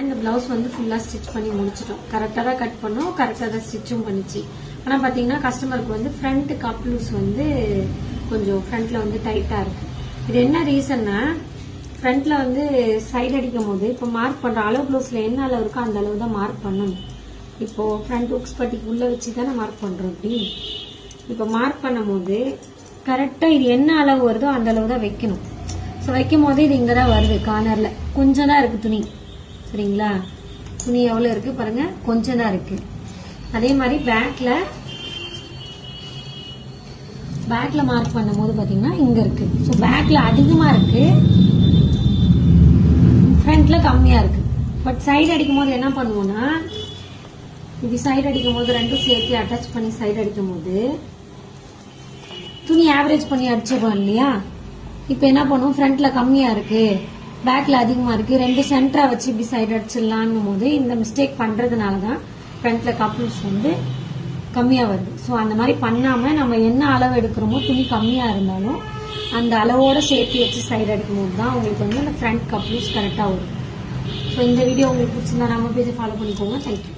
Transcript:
இந்த பிளவுஸ் வந்து ஃபுல்லா ஸ்டிச் பண்ணி முடிச்சிட்டோம். கரெக்டா தான் கட் பண்ணோம், கரெக்டா தான் ஸ்டிச்சும் பண்ணிச்சு. ஆனா பாத்தீங்கன்னா கஸ்டமருக்கு வந்து ஃப்ரண்ட் கப் லூஸ் வந்து கொஞ்சம் ஃப்ரண்ட்ல வந்து டைட்டா இருக்கு. இது என்ன ரீசன்னா, ஃப்ரண்ட்ல வந்து சைடு அடிக்கும் போது இப்போ மார்க் பண்ற அளவு பிளவுஸ்ல என்ன அளவு இருக்கோ அந்த அளவு தான் மார்க் பண்ணணும். இப்போ ஃப்ரண்ட் ஹுக்ஸ் பட்டிக்கு உள்ள வச்சு தானே மார்க் பண்றோம். இப்படி இப்போ மார்க் பண்ணும் போது கரெக்டா இது என்ன அளவு வருதோ அந்த அளவு தான் வைக்கணும். ஸோ வைக்கும் போது இது இங்கதான் வருது, கார்னர்ல கொஞ்சம் தான் இருக்கு துணி. சரிங்களா, துணி எவ்வளவு இருக்கு பாருங்க, கொஞ்சம் தான் இருக்கு. அதே மாதிரி பேக்ல மார்க் பண்ணும் போது பாத்தீங்கன்னா இங்க இருக்கு. ஸோ பேக்ல அதிகமா இருக்கு, ஃப்ரண்ட்ல கம்மியா இருக்கு. பட் சைடு அடிக்கும் போது என்ன பண்ணுவோம்னா, இப்படி சைடு அடிக்கும் போது ரெண்டும் சேர்த்து அட்டாச் பண்ணி சைடு அடிக்கும் போது துணி ஆவரேஜ் பண்ணி அடிச்சிடறோம் இல்லையா. இப்ப என்ன பண்ணுவோம், ஃப்ரண்ட்ல கம்மியா இருக்கு பேக்ல அதிகமா இருக்கு, ரெண்டு சென்டரா வச்சு இப்படி சைடு அடிச்சிடலான்னு போது இந்த மிஸ்டேக் பண்றதுனாலதான் ஃப்ரண்ட்ல கப்ளூஸ் வந்து கம்மியா வருது. ஸோ அந்த மாதிரி பண்ணாம நம்ம என்ன அளவு எடுக்கிறோமோ துணி கம்மியா இருந்தாலும் அந்த அளவோட சேர்த்து வச்சு சைடு அடிக்கும் போது தான் உங்களுக்கு வந்து அந்த ஃப்ரண்ட் கப்ளூஸ் கரெக்டா வரும். ஸோ இந்த வீடியோ உங்களுக்கு பிடிச்சிருந்தா நம்ம பேஜை ஃபாலோ பண்ணிக்கோங்க. தேங்க்யூ.